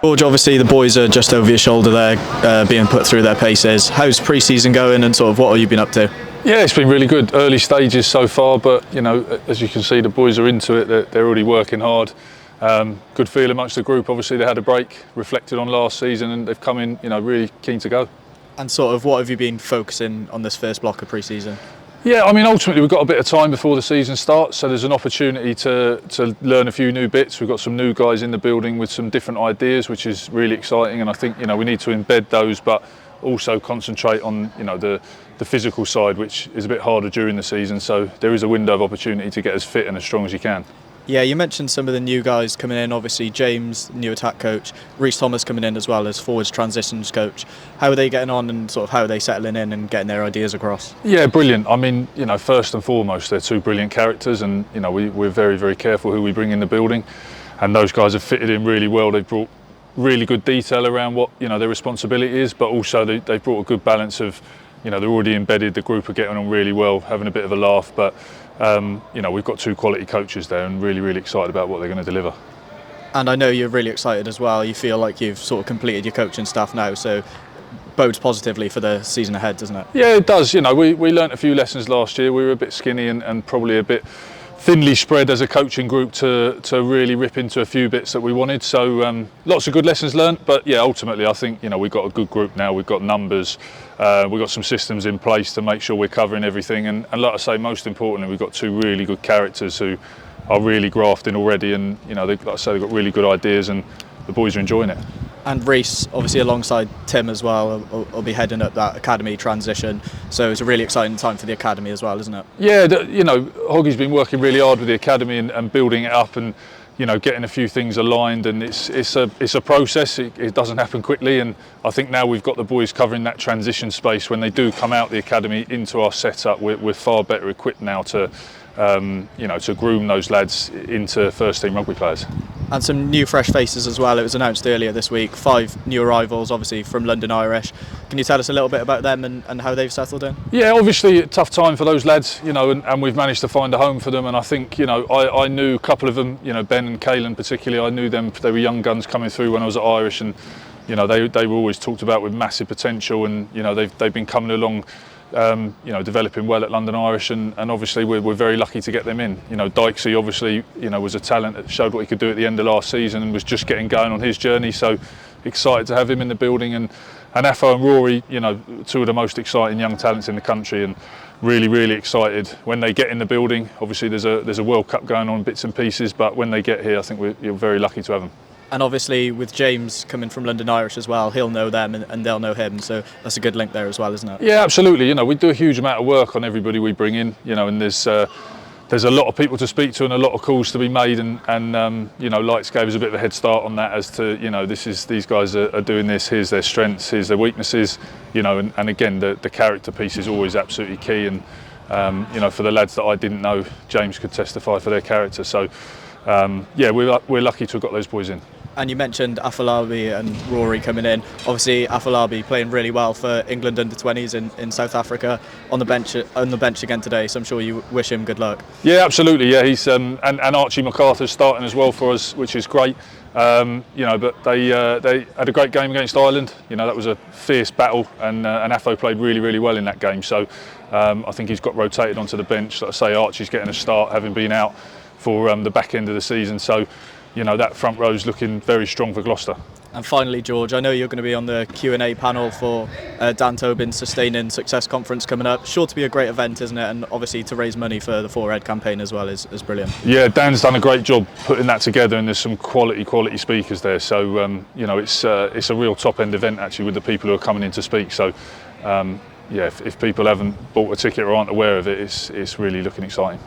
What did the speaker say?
George, obviously the boys are just over your shoulder there, being put through their paces. How's pre-season going and sort of what have you been up to? Yeah, it's been really good. Early stages so far, but as you can see, the boys are into it. They're already working hard. Good feel amongst the group. Obviously, they had a break, reflected on last season, and they've come in, really keen to go. And sort of what have you been focusing on this first block of pre-season? Yeah, ultimately we've got a bit of time before the season starts, so there's an opportunity to learn a few new bits. We've got some new guys in the building with some different ideas, which is really exciting, and I think we need to embed those, but also concentrate on the physical side, which is a bit harder during the season. So there is a window of opportunity to get as fit and as strong as you can. Yeah, you mentioned some of the new guys coming in. Obviously, James, new attack coach, Reece Thomas coming in as well as forwards transitions coach. How are they getting on, and sort of how are they settling in and getting their ideas across? Yeah, brilliant. First and foremost, they're two brilliant characters, and we're very, very careful who we bring in the building, and those guys have fitted in really well. They've brought really good detail around what their responsibility is, but also they've brought a good balance of they're already embedded. The group are getting on really well, having a bit of a laugh, but we've got two quality coaches there and really, really excited about what they're going to deliver. And I know you're really excited as well. You feel like you've sort of completed your coaching staff now, so bodes positively for the season ahead, doesn't it? Yeah, it does. We learnt a few lessons last year. We were a bit skinny and probably a bit thinly spread as a coaching group to really rip into a few bits that we wanted. So lots of good lessons learnt, but yeah, ultimately I think we've got a good group now. We've got numbers, we've got some systems in place to make sure we're covering everything, and like I say, most importantly, we've got two really good characters who are really grafting already, and like I say, they've got really good ideas, and the boys are enjoying it. And Reece, obviously alongside Tim as well, will be heading up that academy transition. So it's a really exciting time for the academy as well, isn't it? Yeah, Hoggy's been working really hard with the academy and building it up, and getting a few things aligned. And it's a process. It doesn't happen quickly. And I think now we've got the boys covering that transition space. When they do come out the academy into our setup, we're far better equipped now to groom those lads into first team rugby players. And some new fresh faces as well. It was announced earlier this week, 5 new arrivals, obviously from London Irish. Can you tell us a little bit about them and how they've settled in? Yeah, obviously a tough time for those lads, and we've managed to find a home for them. And I think, I knew a couple of them, Ben and Caelan particularly. I knew them. They were young guns coming through when I was at Irish, and they were always talked about with massive potential, and they've been coming along. Developing well at London Irish, and obviously we're very lucky to get them in. Dykesy obviously was a talent that showed what he could do at the end of last season and was just getting going on his journey, so excited to have him in the building, and Afo and Rory, two of the most exciting young talents in the country, and really, really excited when they get in the building. Obviously there's a World Cup going on, bits and pieces, but when they get here I think we're very lucky to have them. And obviously with James coming from London Irish as well, he'll know them and they'll know him, so that's a good link there as well, isn't it? Yeah, absolutely. We do a huge amount of work on everybody we bring in, and there's a lot of people to speak to and a lot of calls to be made, and Lights gave us a bit of a head start on that as to these guys are doing this, here's their strengths, here's their weaknesses, and again the character piece is always absolutely key, and for the lads that I didn't know, James could testify for their character, so we're lucky to have got those boys in. And you mentioned Afolabi and Rory coming in. Obviously, Afolabi playing really well for England under-20s in South Africa on the bench again today. So I'm sure you wish him good luck. Yeah, absolutely. Yeah, he's and Archie MacArthur's starting as well for us, which is great. But they had a great game against Ireland. That was a fierce battle, and Afo played really, really well in that game. So I think he's got rotated onto the bench. Like I say, Archie's getting a start, having been out for the back end of the season. So. That front row's looking very strong for Gloucester. And finally, George, I know you're going to be on the Q&A panel for Dan Tobin's Sustaining Success Conference coming up. Sure to be a great event, isn't it? And obviously to raise money for the 4Ed campaign as well is brilliant. Yeah, Dan's done a great job putting that together, and there's some quality speakers there. So, it's a real top-end event actually with the people who are coming in to speak. So, if people haven't bought a ticket or aren't aware of it, it's really looking exciting.